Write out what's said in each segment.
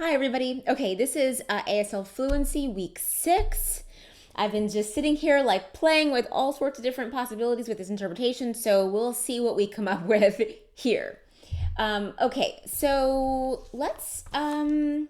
Hi, everybody. Okay, this is ASL Fluency week 6. I've been just sitting here like playing with all sorts of different possibilities with this interpretation, so we'll see what we come up with here. Okay, so let's. I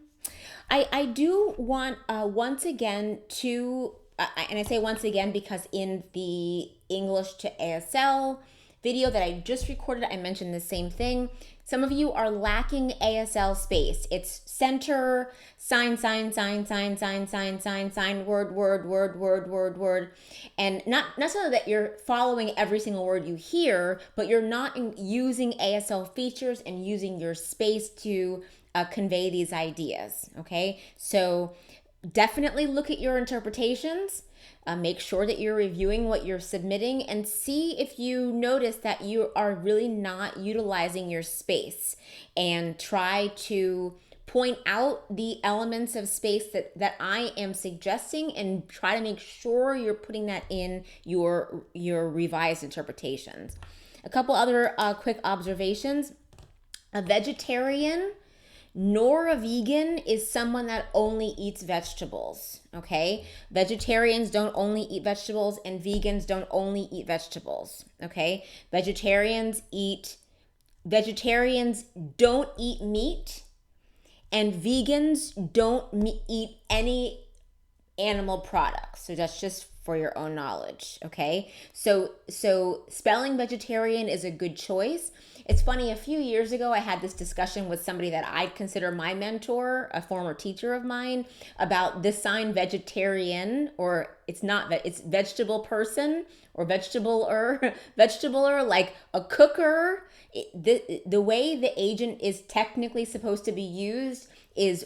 do want once again to, and I say once again because in the English to ASL video that I just recorded, I mentioned the same thing. Some of you are lacking ASL space. It's center, sign, sign, sign, sign, sign, sign, sign, sign, word, word, word, word, word, word. And not necessarily that you're following every single word you hear, but you're not using ASL features and using your space to convey these ideas. Okay, so definitely look at your interpretations. Make sure that you're reviewing what you're submitting and see if you notice that you are really not utilizing your space, and try to point out the elements of space that I am suggesting and try to make sure you're putting that in your revised interpretations. A couple other quick observations. A vegetarian nor a vegan is someone that only eats vegetables. Okay, vegetarians don't only eat vegetables and vegans don't only eat vegetables. Okay, vegetarians don't eat meat, and vegans don't eat any animal products. So that's just for your own knowledge. Okay, so spelling vegetarian is a good choice. It's funny, a few years ago I had this discussion with somebody that I'd consider my mentor, a former teacher of mine, about this sign vegetarian, or it's vegetable person or vegetabler, like a cooker. The way the agent is technically supposed to be used is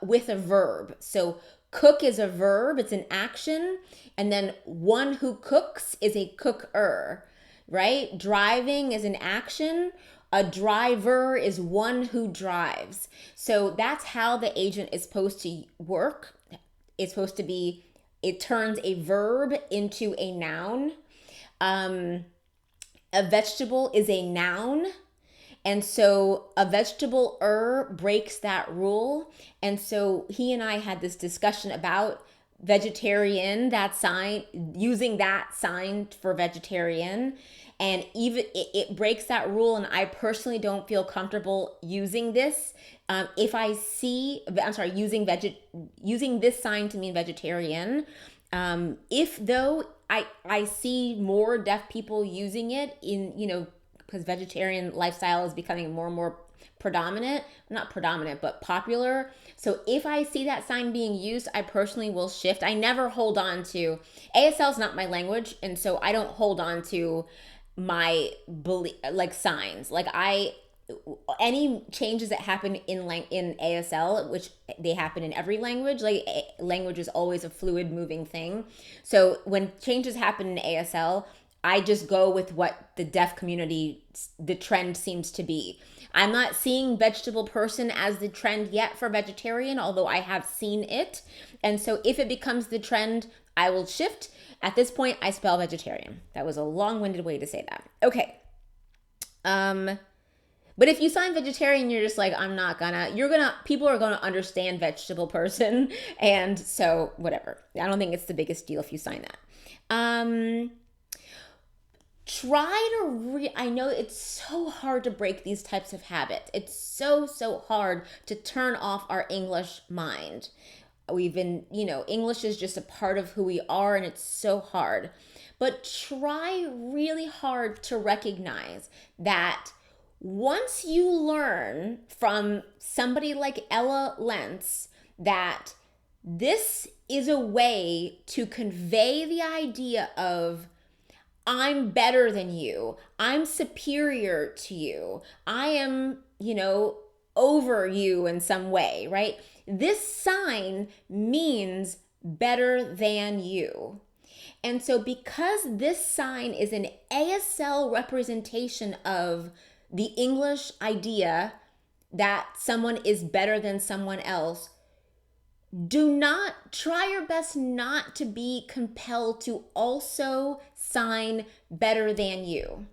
with a verb. So cook is a verb, it's an action, and then one who cooks is a cooker, right? Driving is an action. A driver is one who drives. So that's how the agent is supposed to work. It's supposed to be, it turns a verb into a noun. A vegetable is a noun. And so a vegetable breaks that rule. And so he and I had this discussion about vegetarian, that sign, using that sign for vegetarian. And even it breaks that rule. And I personally don't feel comfortable using this. If I see, I'm sorry, using this sign to mean vegetarian. If though I see more deaf people using it because vegetarian lifestyle is becoming more and more predominant, not predominant, but popular. So if I see that sign being used, I personally will shift. I never hold on to, ASL is not my language, and so I don't hold on to my like signs. Like any changes that happen in ASL, which they happen in every language, like language is always a fluid moving thing. So when changes happen in ASL, I just go with what the deaf community, the trend seems to be. I'm not seeing vegetable person as the trend yet for vegetarian, although I have seen it. And so if it becomes the trend, I will shift. At this point, I spell vegetarian. That was a long-winded way to say that. Okay. But if you sign vegetarian, you're just like, people are gonna understand vegetable person. And so whatever. I don't think it's the biggest deal if you sign that. I know it's so hard to break these types of habits. It's so hard to turn off our English mind. English is just a part of who we are, and it's so hard. But try really hard to recognize that once you learn from somebody like Ella Lentz that this is a way to convey the idea of I'm better than you, I'm superior to you, I am, over you in some way, right? This sign means better than you. And so because this sign is an ASL representation of the English idea that someone is better than someone else, try your best not to be compelled to also sign better than you.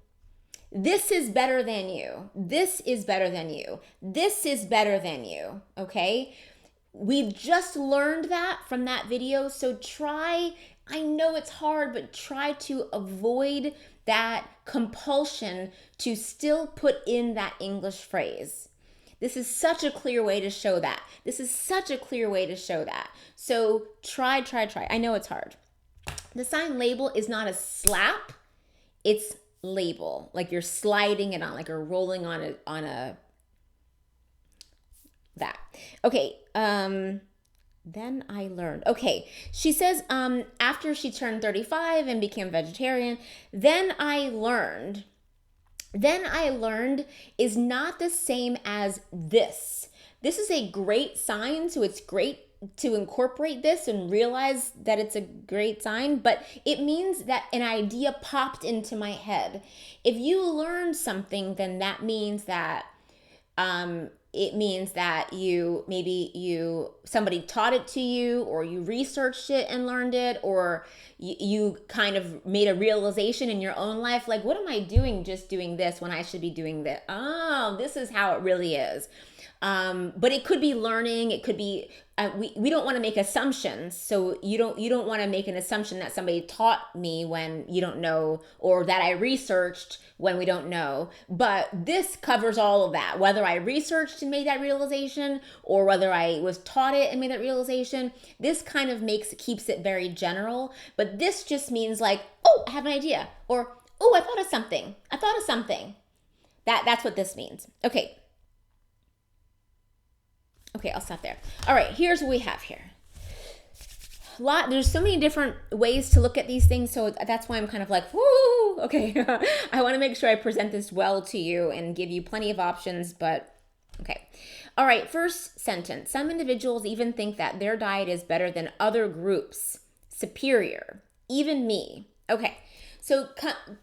This is better than you. This is better than you. This is better than you. Okay? We've just learned that from that video. So try, I know it's hard, but try to avoid that compulsion to still put in that English phrase. This is such a clear way to show that. This is such a clear way to show that. So try. I know it's hard. The sign label is not a slap. It's label. Like you're sliding it on, like you're rolling on a that. Okay. Then I learned. Okay. She says, after she turned 35 and became vegetarian, then I learned is not the same as this. This is a great sign. So it's great to incorporate this and realize that it's a great sign, but it means that an idea popped into my head. If you learn something, then that means that, somebody taught it to you, or you researched it and learned it, or you kind of made a realization in your own life, like, what am I doing just doing this when I should be doing this? Oh, this is how it really is. But it could be learning. It could be, we don't want to make assumptions. So you don't want to make an assumption that somebody taught me when you don't know, or that I researched when we don't know. But this covers all of that, whether I researched and made that realization, or whether I was taught it and made that realization. This kind of keeps it very general, but this just means like, oh, I have an idea, or, oh, I thought of something. That's what this means. Okay, I'll stop there. All right, here's what we have here. There's so many different ways to look at these things, so that's why I'm kind of like, whoo, okay. I want to make sure I present this well to you and give you plenty of options, but okay. All right, first sentence. Some individuals even think that their diet is better than other groups, superior, even me. Okay. So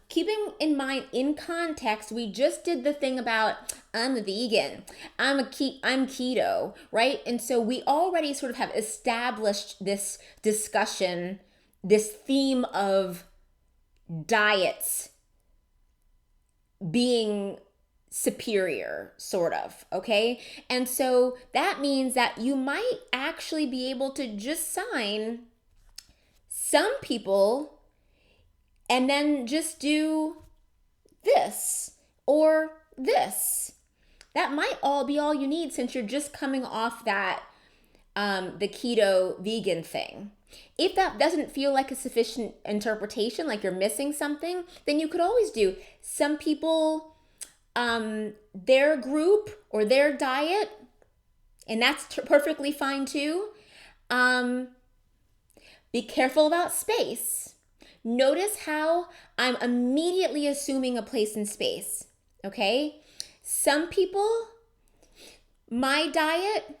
keeping in mind, in context, we just did the thing about I'm a vegan, I'm keto, right? And so we already sort of have established this discussion, this theme of diets being superior, sort of, okay? And so that means that you might actually be able to just sign some people and then just do this or this. That might all be all you need, since you're just coming off that, the keto vegan thing. If that doesn't feel like a sufficient interpretation, like you're missing something, then you could always do some people, their group or their diet, and that's perfectly fine too. Be careful about space. Notice how I'm immediately assuming a place in space, okay? Some people, my diet,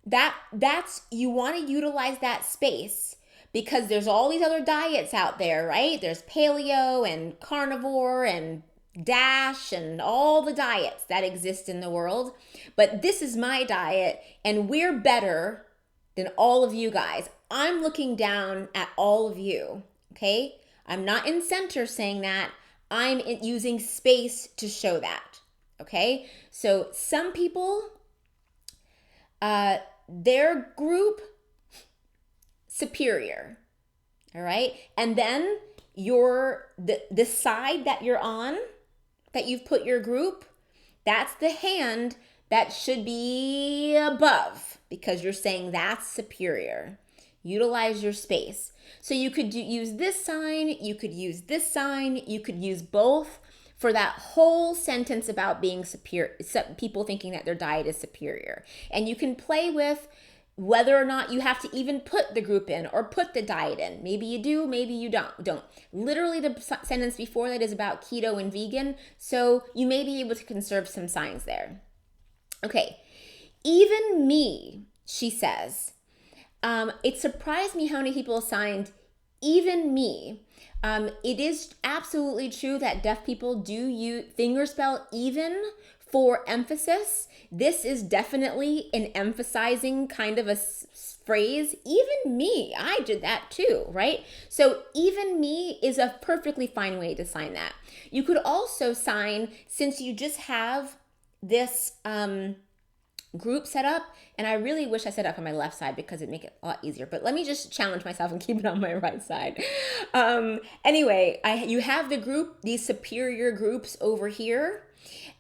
that's you want to utilize that space, because there's all these other diets out there, right? There's paleo and carnivore and DASH and all the diets that exist in the world. But this is my diet, and we're better than all of you guys. I'm looking down at all of you. Okay, I'm not in center saying that. I'm using space to show that. Okay, so some people, their group, superior. All right, and then the side that you're on, that you've put your group, that's the hand that should be above, because you're saying that's superior. Utilize your space. So you could use this sign, you could use this sign, you could use both for that whole sentence about being superior, people thinking that their diet is superior. And you can play with whether or not you have to even put the group in or put the diet in. Maybe you do, maybe you don't. Literally the sentence before that is about keto and vegan, so you may be able to conserve some signs there. Okay, even me, she says. It surprised me how many people signed even me. It is absolutely true that deaf people do fingerspell even for emphasis. This is definitely an emphasizing kind of a phrase. Even me, I did that too, right? So even me is a perfectly fine way to sign that. You could also sign, since you just have this group set up, and I really wish I set it up on my left side because it'd make it a lot easier, but let me just challenge myself and keep it on my right side. Anyway, you have the group, these superior groups over here,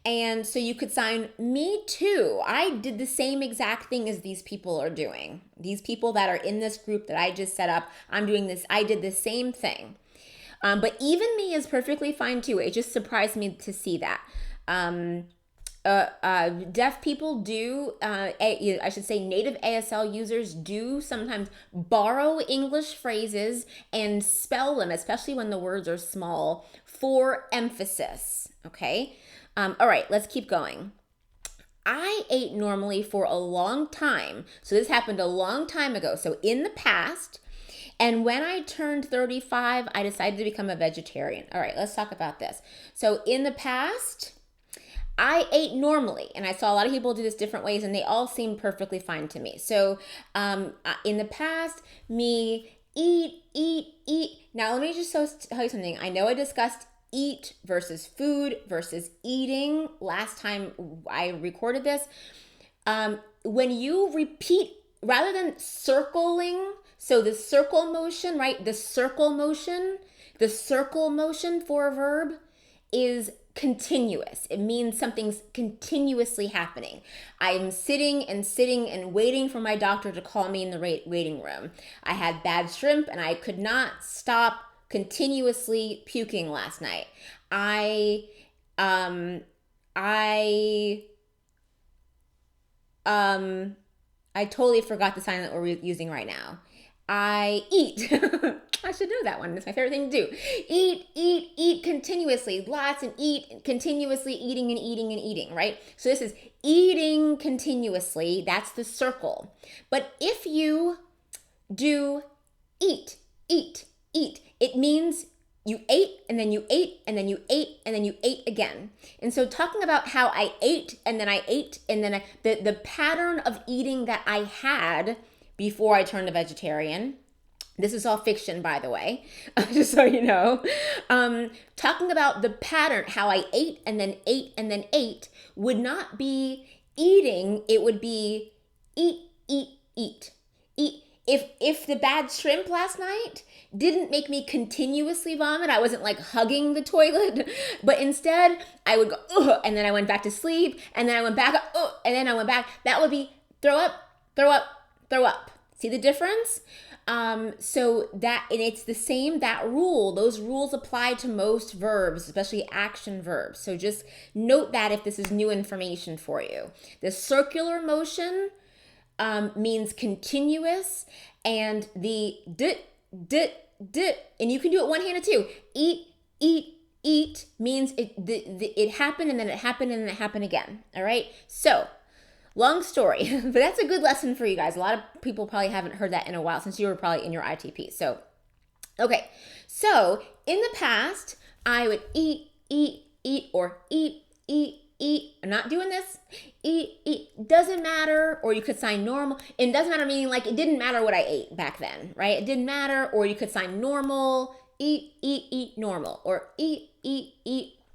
and so you could sign me too. I did the same exact thing as these people are doing. These people that are in this group that I just set up, I'm doing this, I did the same thing. But even me is perfectly fine too. It just surprised me to see that. Deaf people do, I should say native ASL users do sometimes borrow English phrases and spell them, especially when the words are small, for emphasis, okay? All right, let's keep going. I ate normally for a long time. So this happened a long time ago. So in the past, and when I turned 35, I decided to become a vegetarian. All right, let's talk about this. So in the past, I ate normally, and I saw a lot of people do this different ways, and they all seem perfectly fine to me. So in the past, me eat. Now, let me just tell you something. I know I discussed eat versus food versus eating last time I recorded this. When you repeat, rather than circling, so the circle motion, right? The circle motion for a verb is continuous. It means something's continuously happening. I'm sitting and waiting for my doctor to call me in the waiting room. I had bad shrimp and I could not stop continuously puking last night. I totally forgot the sign that we're using right now. I eat. I should know that one. It's my favorite thing to do. Eat continuously. Lots and eat continuously, eating, right? So this is eating continuously. That's the circle. But if you do eat, it means you ate and then you ate and then you ate and then you ate again. And so talking about how I ate and then I ate and then the pattern of eating that I had before I turned a vegetarian. This is all fiction, by the way, just so you know. Talking about the pattern, how I ate and then ate would not be eating. It would be eat. If the bad shrimp last night didn't make me continuously vomit, I wasn't like hugging the toilet, but instead I would go, ugh, and then I went back to sleep, and then I went back, ugh, and then I went back. That would be throw up. See the difference? So that, and it's the same, that rule, those rules apply to most verbs, especially action verbs. So just note that if this is new information for you. The circular motion means continuous, and the dit, and you can do it one-handed too. Eat means it happened and then it happened and then it happened again. All right. So long story, but that's a good lesson for you guys. A lot of people probably haven't heard that in a while since you were probably in your ITP. So, okay. So in the past, I would eat, or eat. I'm not doing this. Eat. Doesn't matter. Or you could sign normal. It doesn't matter, meaning like it didn't matter what I ate back then, right? It didn't matter. Or you could sign normal. Eat, normal. Or eat.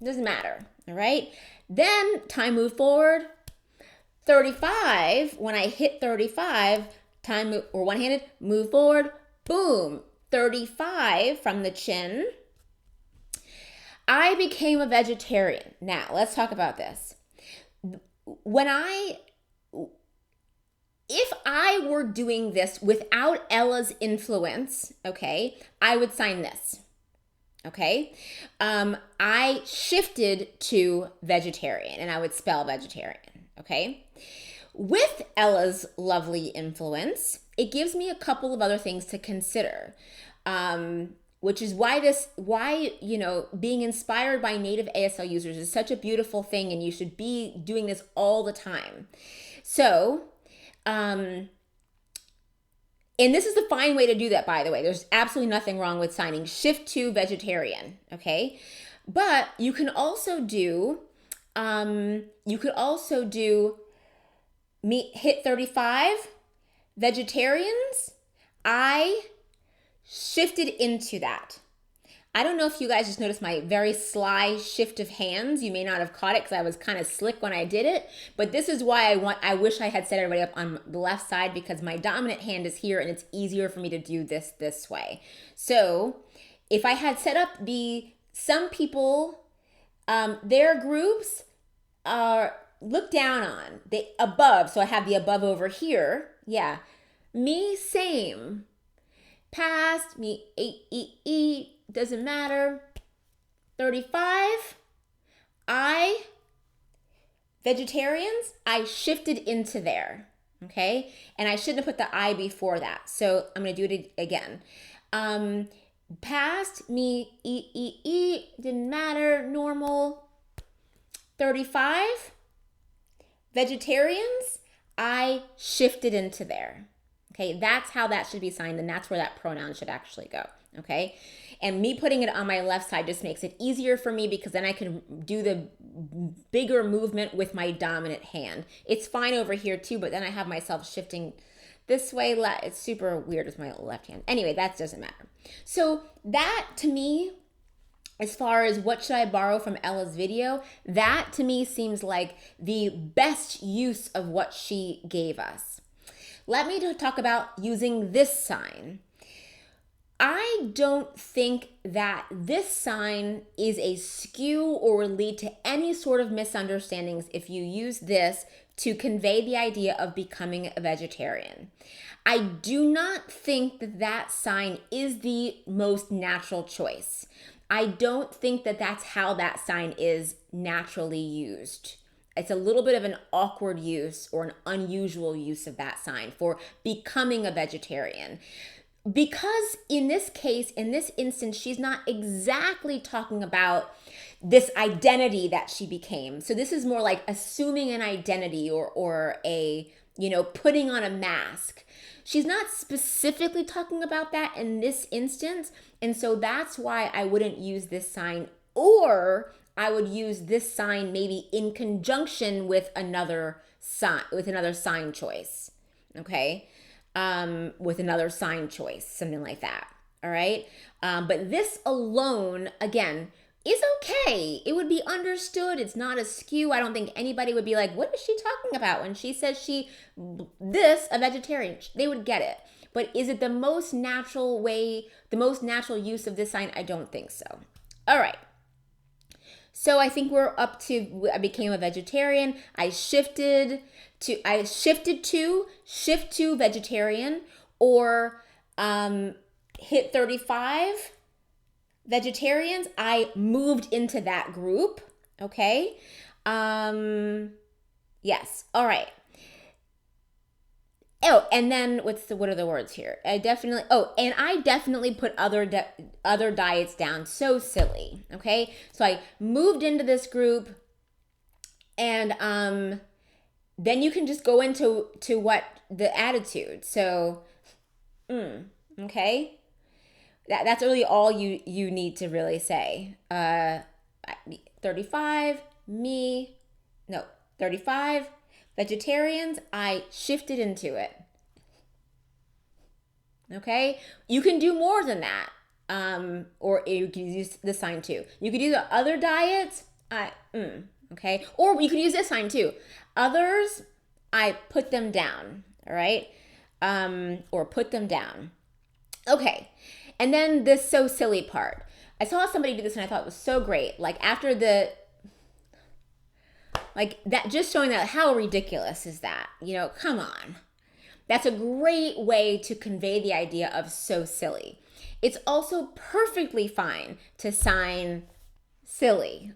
Doesn't matter. All right. Then time moved forward. 35. When I hit 35, time move, or one-handed, move forward. Boom. 35 from the chin. I became a vegetarian. Now, let's talk about this. If I were doing this without Ella's influence, okay, I would sign this, okay? I shifted to vegetarian, and I would spell vegetarian, okay? With Ella's lovely influence, it gives me a couple of other things to consider. Which is why being inspired by native ASL users is such a beautiful thing, and you should be doing this all the time. So, and this is the fine way to do that, by the way. There's absolutely nothing wrong with signing shift to vegetarian, okay? But you can also do You could also do hit 35 vegetarians. I shifted into that. I don't know if you guys just noticed my very sly shift of hands. You may not have caught it because I was kind of slick when I did it. But this is why I wish I had set everybody up on the left side, because my dominant hand is here and it's easier for me to do this way. So if I had set up some people, their groups are looked down on. They above, so I have the above over here. Yeah. Me, same. Past, me, eat, doesn't matter. 35, vegetarians, I shifted into there, okay? And I shouldn't have put the I before that, so I'm gonna do it again. Past, me, eat, didn't matter, normal. 35, vegetarians, I shifted into there. Okay, that's how that should be signed, and that's where that pronoun should actually go, okay? And me putting it on my left side just makes it easier for me, because then I can do the bigger movement with my dominant hand. It's fine over here too, but then I have myself shifting this way. It's super weird with my left hand. Anyway, that doesn't matter. So that, to me, as far as what should I borrow from Ella's video, that to me seems like the best use of what she gave us. Let me talk about using this sign. I don't think that this sign is a skew or will lead to any sort of misunderstandings if you use this to convey the idea of becoming a vegetarian. I do not think that sign is the most natural choice. I don't think that that's how that sign is naturally used. It's a little bit of an awkward use or an unusual use of that sign for becoming a vegetarian. Because in this case, in this instance, she's not exactly talking about this identity that she became. So this is more like assuming an identity or a, putting on a mask. She's not specifically talking about that in this instance. And so that's why I wouldn't use this sign, or I would use this sign maybe in conjunction with another sign choice. Okay? With another sign choice, something like that. All right. But this alone, again, is okay. It would be understood. It's not a skew. I don't think anybody would be like, what is she talking about when she says a vegetarian? They would get it. But is it the most natural use of this sign? I don't think so. All right. So I think we're up to, I became a vegetarian. Shift to vegetarian, or hit 35 vegetarians. I moved into that group. Okay. Yes. All right. Oh, and then what are the words here? I definitely put other diets down. So silly. Okay. So I moved into this group, and then you can just go into what the attitude. So, okay. That's really all you need to really say. 35 vegetarians, I shifted into it. Okay? You can do more than that. Or you can use this sign too. You could use the other diets. Okay? Or you can use this sign too. Others, I put them down. All right? Or put them down. Okay. And then this so silly part. I saw somebody do this and I thought it was so great. Like after that, just showing that, how ridiculous is that? Come on. That's a great way to convey the idea of so silly. It's also perfectly fine to sign silly.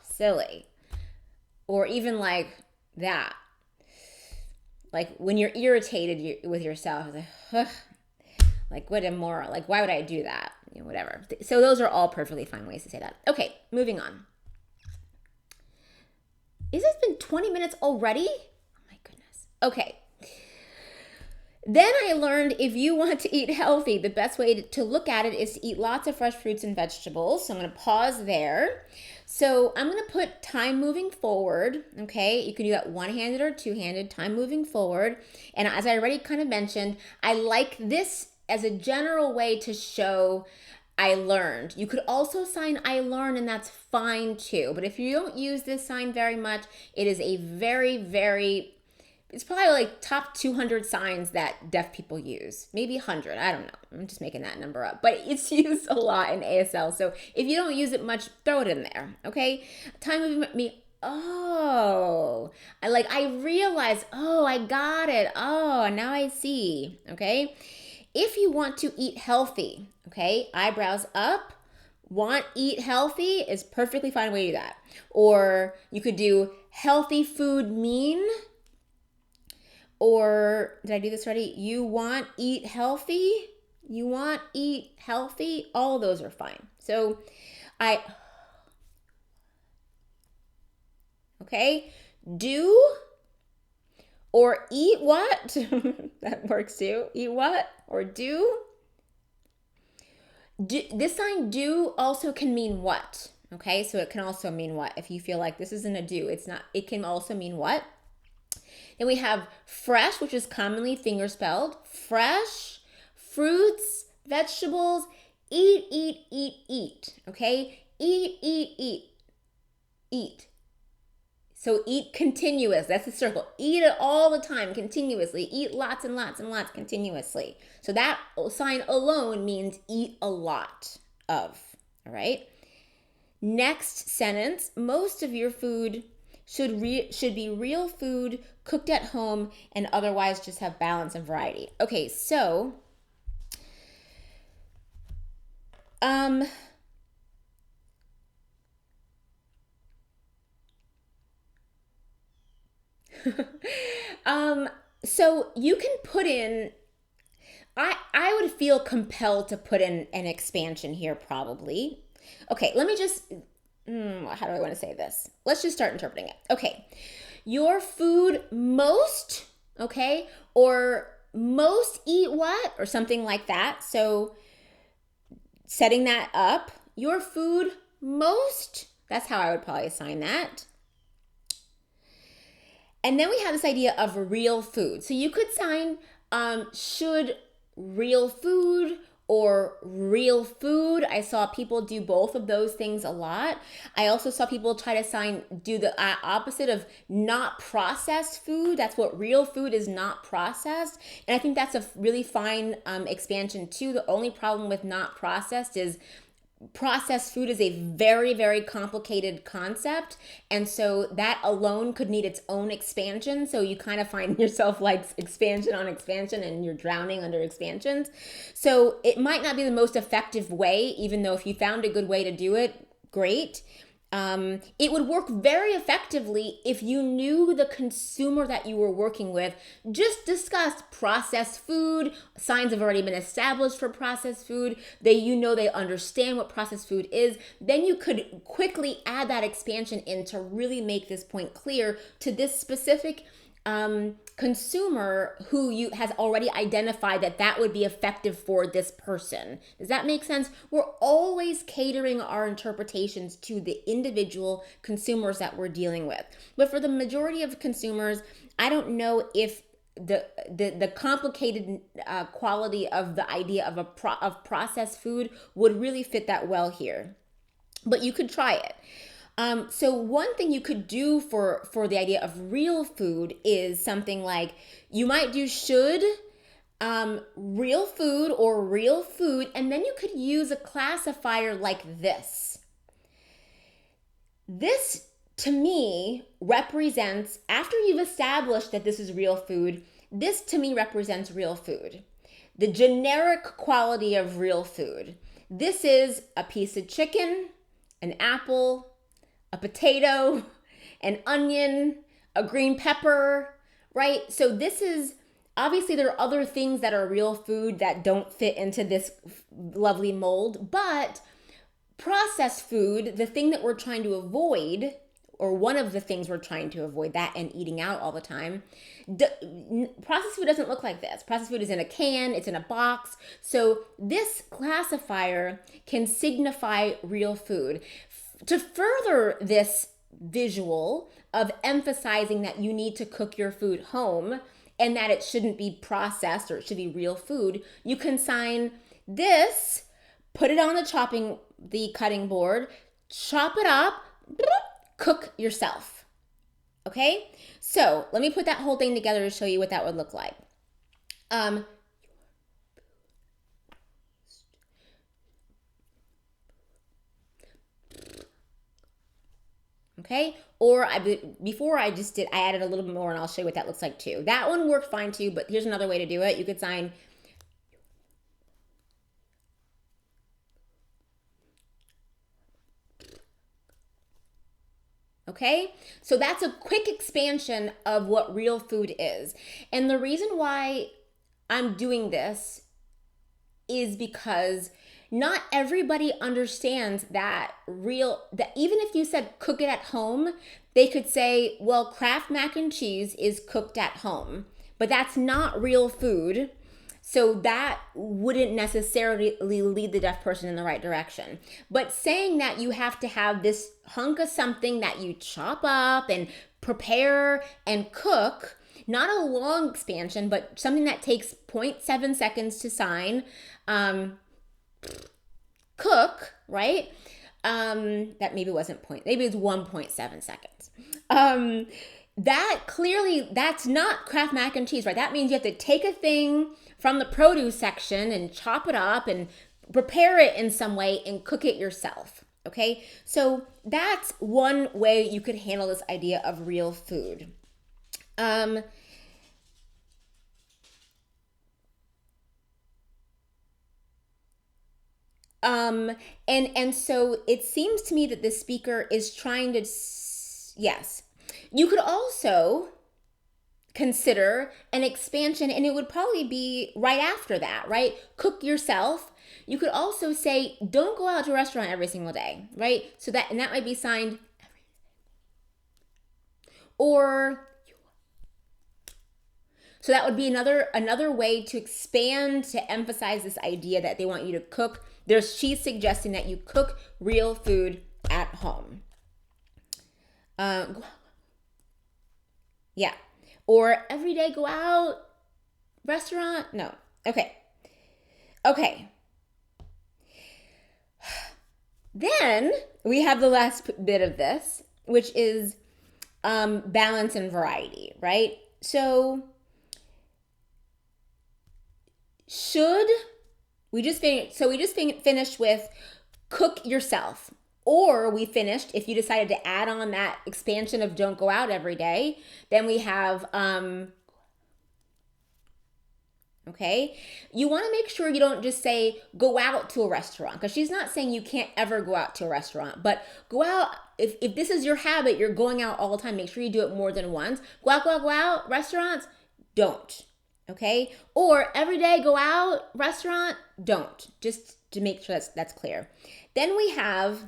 Silly. Or even like that. Like when you're irritated with yourself, it's like, like what a moral, like why would I do that? Whatever. So those are all perfectly fine ways to say that. Okay, moving on. Is it been 20 minutes already? Oh my goodness. Okay. Then I learned if you want to eat healthy, the best way to look at it is to eat lots of fresh fruits and vegetables. So I'm going to pause there. So I'm going to put time moving forward, okay? You can do that one-handed or two-handed, time moving forward. And as I already kind of mentioned, I like this as a general way to show I learned. You could also sign I learned, and that's fine too. But if you don't use this sign very much, it is a very, very, it's probably like top 200 signs that deaf people use. Maybe 100. I don't know. I'm just making that number up. But it's used a lot in ASL. So if you don't use it much, throw it in there. Okay? Time moving me. Oh, I realize, oh, I got it. Oh, now I see. Okay? If you want to eat healthy, okay, eyebrows up, want eat healthy is perfectly fine way to do that. Or you could do healthy food mean, or did I do this already? You want eat healthy? You want eat healthy? All of those are fine. So okay, do or eat what? That works too. Eat what or do. This sign do also can mean what. Okay, so it can also mean what. If you feel like this isn't a do, it's not, it can also mean what. Then we have fresh, which is commonly finger spelled. Fresh, fruits, vegetables, eat, eat, eat, eat. Okay? Eat, eat, eat, eat. So eat continuous. That's the circle. Eat it all the time, continuously. Eat lots and lots and lots continuously. So that sign alone means eat a lot of. All right? Next sentence, most of your food should be real food cooked at home and otherwise just have balance and variety. Okay, so so you can put in, I would feel compelled to put in an expansion here probably. Okay, let me just, how do I want to say this? Let's just start interpreting it. Okay, your food most, okay, or most eat what, or something like that. So setting that up, your food most, that's how I would probably assign that. And then we have this idea of real food. So you could sign should real food or real food. I saw people do both of those things a lot. I also saw people try to do the opposite of not processed food. That's what real food is, not processed. And I think that's a really fine expansion too. The only problem with not processed is processed food is a very, very complicated concept. And so that alone could need its own expansion. So you kind of find yourself like expansion on expansion and you're drowning under expansions. So it might not be the most effective way, even though if you found a good way to do it, great. It would work very effectively if you knew the consumer that you were working with. Just discussed processed food. Signs have already been established for processed food. They understand what processed food is. Then you could quickly add that expansion in to really make this point clear to this specific consumer who has already identified that would be effective for this person. Does that make sense? We're always catering our interpretations to the individual consumers that we're dealing with. But for the majority of consumers, I don't know if the complicated quality of the idea of processed food would really fit that well here. But you could try it. So one thing you could do for the idea of real food is something like you might do should, real food or real food, and then you could use a classifier like this. This, to me, represents, after you've established that this is real food, this to me represents real food. The generic quality of real food. This is a piece of chicken, an apple, a potato, an onion, a green pepper, right? So this is, obviously there are other things that are real food that don't fit into this lovely mold, but processed food, the thing that we're trying to avoid, or one of the things we're trying to avoid, that and eating out all the time, processed food doesn't look like this. Processed food is in a can, it's in a box. So this classifier can signify real food. to further this visual of emphasizing that you need to cook your food home and that it shouldn't be processed or it should be real food, you can sign this, put it on the cutting board, chop it up, cook yourself. Okay? So let me put that whole thing together to show you what that would look like. Okay, or before I added a little bit more, and I'll show you what that looks like too. That one worked fine too, but here's another way to do it. You could sign okay? So that's a quick expansion of what real food is. And the reason why I'm doing this is because not everybody understands that even if you said cook it at home, they could say, well, Kraft mac and cheese is cooked at home, but that's not real food. So that wouldn't necessarily lead the deaf person in the right direction. But saying that you have to have this hunk of something that you chop up and prepare and cook, not a long expansion, but something that takes 0.7 seconds to sign, cook, right? That maybe wasn't maybe it was 1.7 seconds. That's not Kraft mac and cheese, right? That means you have to take a thing from the produce section and chop it up and prepare it in some way and cook it yourself. Okay, so that's one way you could handle this idea of real food. And so it seems to me that the speaker is trying to, yes. You could also consider an expansion, and it would probably be right after that, right? Cook yourself. You could also say, don't go out to a restaurant every single day, right? And that might be signed, or so that would be another way to expand, to emphasize this idea that they want you to cook. She's suggesting that you cook real food at home. Yeah. Or every day go out, restaurant? No. Okay. Then we have the last bit of this, which is balance and variety, right? So we just finished with cook yourself. Or we finished, if you decided to add on that expansion of don't go out every day, then we have, okay? You want to make sure you don't just say go out to a restaurant, because she's not saying you can't ever go out to a restaurant, but go out, if this is your habit, you're going out all the time, make sure you do it more than once. Go out, restaurants, don't, okay? Or every day go out, restaurant, don't, just to make sure that's clear. Then we have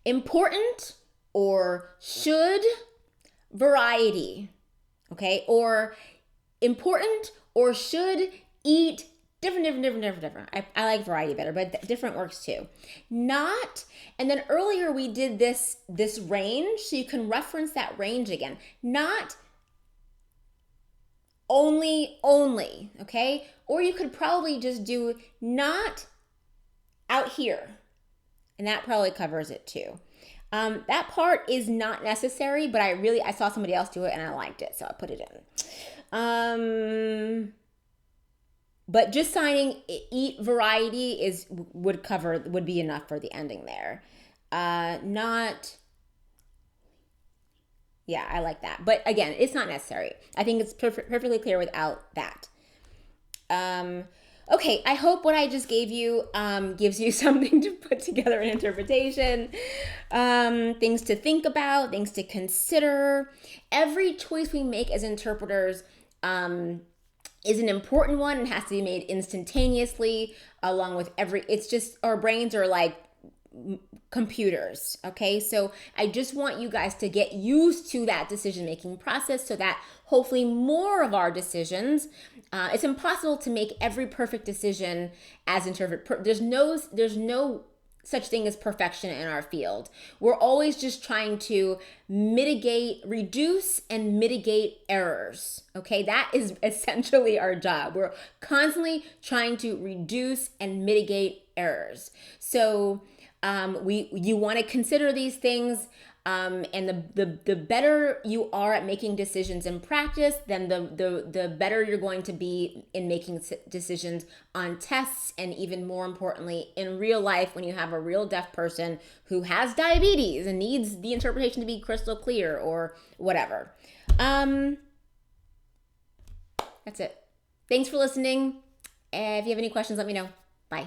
important or should variety, okay? Or important or should eat different. I like variety better, but different works too. Not, and then earlier we did this range, so you can reference that range again. Not only, okay? Or you could probably just do not out here. And that probably covers it too. That part is not necessary, but I saw somebody else do it and I liked it, so I put it in. But just signing eat variety would be enough for the ending there. Yeah, I like that. But again, it's not necessary. I think it's perfectly clear without that. Okay, I hope what I just gave you gives you something to put together an interpretation, things to think about, things to consider. Every choice we make as interpreters is an important one and has to be made instantaneously, along with it's just, our brains are like computers, okay? So I just want you guys to get used to that decision-making process so that hopefully more of our decisions, it's impossible to make every perfect decision as interpret. There's no such thing as perfection in our field. We're always just trying to reduce and mitigate errors. Okay, that is essentially our job. We're constantly trying to reduce and mitigate errors. So you want to consider these things. And the better you are at making decisions in practice, then the better you're going to be in making decisions on tests, and even more importantly, in real life when you have a real deaf person who has diabetes and needs the interpretation to be crystal clear or whatever. That's it. Thanks for listening. If you have any questions, let me know. Bye.